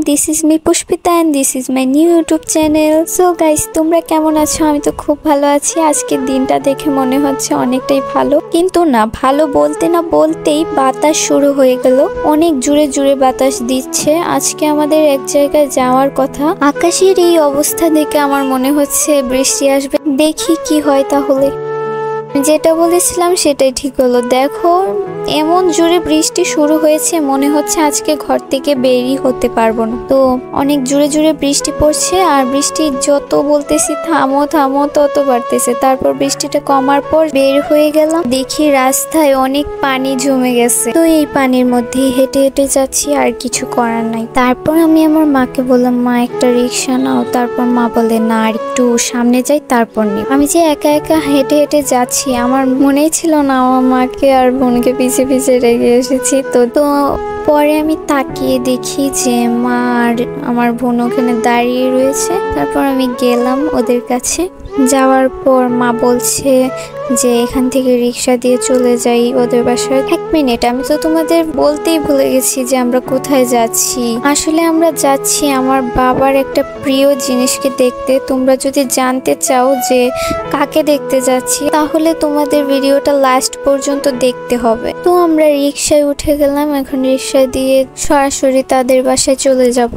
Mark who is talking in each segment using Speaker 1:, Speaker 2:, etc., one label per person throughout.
Speaker 1: This is me Pushpita and this is my new YouTube channel. So guys, তোমরা কেমন আছো? আমি তো খুব ভালো আছি। আজকের দিনটা দেখে মনে হচ্ছে অনেকটাই ভালো, কিন্তু না, ভালো বলতে না বলতেই বাতাস শুরু হয়ে গেল। অনেক জোরে জোরে বাতাস দিচ্ছে। আজকে আমাদের এক জায়গায় যাওয়ার কথা। আকাশের এই অবস্থা দেখে আমার মনে হচ্ছে বৃষ্টি আসবে। দেখি কি হয়। তাহলে যেটা বলেছিলাম সেটাই ঠিক হলো। দেখো, এমন জোরে বৃষ্টি শুরু হয়েছে, মনে হচ্ছে আজকে ঘর থেকে বেরই হতে পারবো না। তো অনেক জোরে জোরে বৃষ্টি পড়ছে, আর বৃষ্টি যত বলতেছি থামো থামো তত বাড়তেছে। তারপর বৃষ্টিটা কমার পর বের হয়ে গেলাম, দেখি রাস্তায় অনেক পানি জমে গেছে। তো এই পানির মধ্যে হেঁটে হেঁটে যাচ্ছি, আর কিছু করার নাই। তারপর আমি আমার মাকে বললাম, মা একটা রিক্সা নাও। তারপর মা বলে, না, আর একটু সামনে যাই তারপর নিই। আমি যে একা একা হেঁটে হেঁটে যাচ্ছি, আমার মনেই ছিল না আমার মাকে আর বোনকে পিছে পিছে রেখে এসেছি। তো পরে আমি তাকিয়ে দেখি যে মা আর আমার বোন ওখানে দাঁড়িয়ে রয়েছে। তারপর আমি গেলাম ওদের কাছে। যাওয়ার পর মা বলছে যে এখান থেকে রিক্সা দিয়ে চলে যাই ওদের বাসায়। 1 মিনিট, আমি তো তোমাদের বলতেই ভুলে গেছি যে আমরা কোথায় যাচ্ছি। আসলে আমরা যাচ্ছি আমার বাবার একটা প্রিয় জিনিসকে দেখতে। তোমরা যদি জানতে চাও যে কাকে দেখতে যাচ্ছি, তাহলে তোমাদের ভিডিওটা লাস্ট পর্যন্ত দেখতে হবে। তো আমরা রিক্সায় উঠে গেলাম। এখন রিক্সা দিয়ে সরাসরি তাদের বাসায় চলে যাব।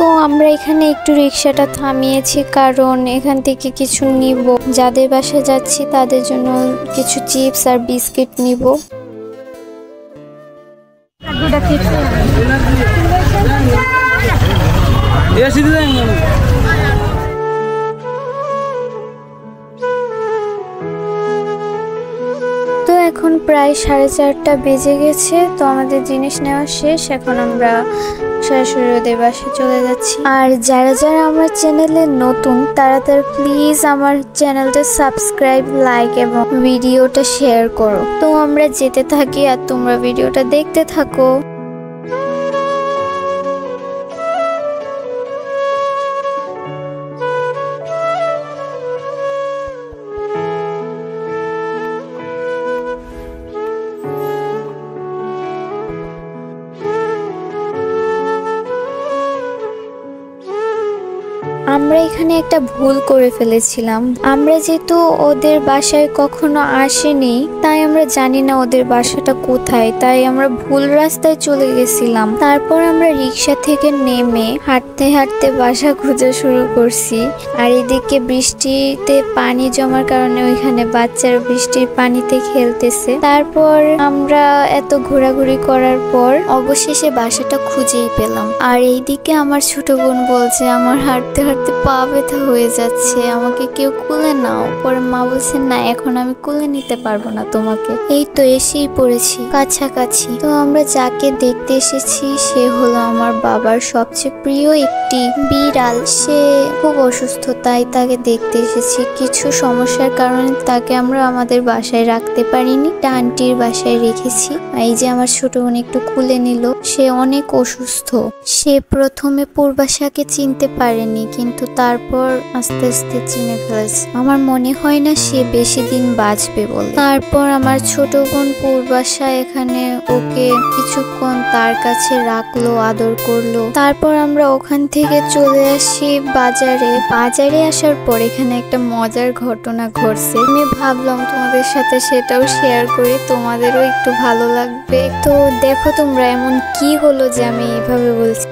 Speaker 1: তো আমরা এখানে একটু রিক্সাটা থামিয়েছি, কারণ এখান থেকে কিছু নিব। যাদের বাসায় যাচ্ছি তাদের জন্য কিছু চিপস আর বিস্কিট নিব। তো এখন প্রায় 4:30 বেজে গেছে। তো আমাদের জিনিস নেওয়া শেষ। এখন আমরা সরাসরি ওদের বাসায় চলে যাচ্ছি। আর যারা যারা আমার চ্যানেলে নতুন, তারা প্লিজ আমার চ্যানেলটা সাবস্ক্রাইব, লাইক এবং ভিডিওটা শেয়ার করো। তো আমরা যেতে থাকি আর তোমরা ভিডিওটা দেখতে থাকো। আমরা এখানে একটা ভুল করে ফেলেছিলাম। আমরা যেহেতু ওদের বাসায় কখনো আসেনি, তাই আমরা জানি না ওদের বাসাটা কোথায়। তাই আমরা ভুল রাস্তায় চলে গেছিলাম। তারপর আমরা রিক্সা থেকে নেমে হাঁটতে হাঁটতে বাসা খোঁজা শুরু করছি। আর এদিকে বৃষ্টিতে পানি জমার কারণে ওইখানে বাচ্চারা বৃষ্টির পানিতে খেলতেছে। তারপর আমরা এত ঘোরাঘুরি করার পর অবশেষে বাসাটা খুঁজেই পেলাম। আর এইদিকে আমার ছোট বোন বলছে, আমার হাঁটতে হাঁটতে পা ব্যথা হয়ে যাচ্ছে, আমাকে কেউ কোলে নাও। পরে মা বলছে, না, এখন আমি কোলে নিতে পারবো না তোমাকে। এই তো এসেই পড়েছি কাছাকাছি। তো আমরা যাকে দেখতে এসেছি সে হলো আমার বাবার সবচেয়ে প্রিয় একটি বিড়াল। সে খুব অসুস্থ, তাই তাকে দেখতে এসেছি। কিছু সমস্যার কারণে তাকে আমরা আমাদের বাসায় রাখতে পারিনি, আন্টির বাসায় রেখেছি। এই যে আমার ছোট বোন একটু কোলে নিল। সে অনেক অসুস্থ। সে প্রথমে পূর্বাশাকে চিনতে পারেনি, কিন্তু তারপর আস্তে আস্তে চিনে ফেলেছে। আমার মনে হয় না সে বেশি দিন বাঁচবে বলে। তারপর আমার ছোট বোন পূর্বাশা এখানে ওকে কিছুক্ষণ তার কাছে রাখলো, আদর করলো। তারপর আমরা ওখান থেকে চলে আসি বাজারে আসার পর এখানে একটা মজার ঘটনা ঘটছে। আমি ভাবলাম তোমাদের সাথে সেটাও শেয়ার করি, তোমাদেরও একটু ভালো লাগবে। তো দেখো তোমরা, এমন কি হলো যে আমি এইভাবে বলছি।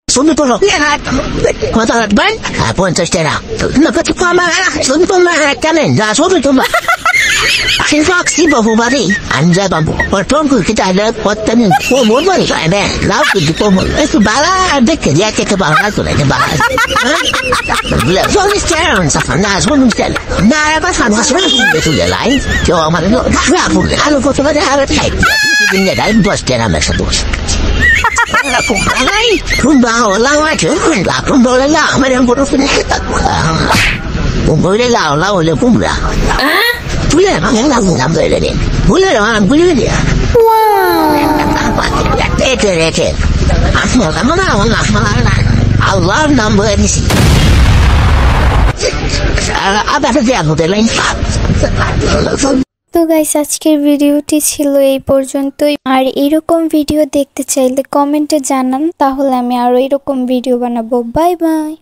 Speaker 2: Sono por ¿cuánto van? A punto estera. No que te fama, son por la canen, ya sobre tu ma. Sin fox, si por body, and the bamboo. Or from who could I love what the moon for more money? I bet, love to the pomo. It's a bala, the kid, get about that to let the bala. So this terms of a nice woman tell. Never found us running to the line. Your mother, I don't go to the other type. You can get out, but then I'm a Kumba lang aja, kumba lah, macam bodoh ni. Kumba lah, lah kumba. Boleh macam lah kumba ni. Boleh lah, boleh ni.
Speaker 1: Wow.
Speaker 2: Ete. Allah number ni. Apa saja aku terlain.
Speaker 1: তো guys আজকের ভিডিওটি ছিল এই পর্যন্তই। আর এরকম video দেখতে চাইলে কমেন্টে জানান, তাহলে আমি আরো এরকম ভিডিও বানাবো। Bye bye.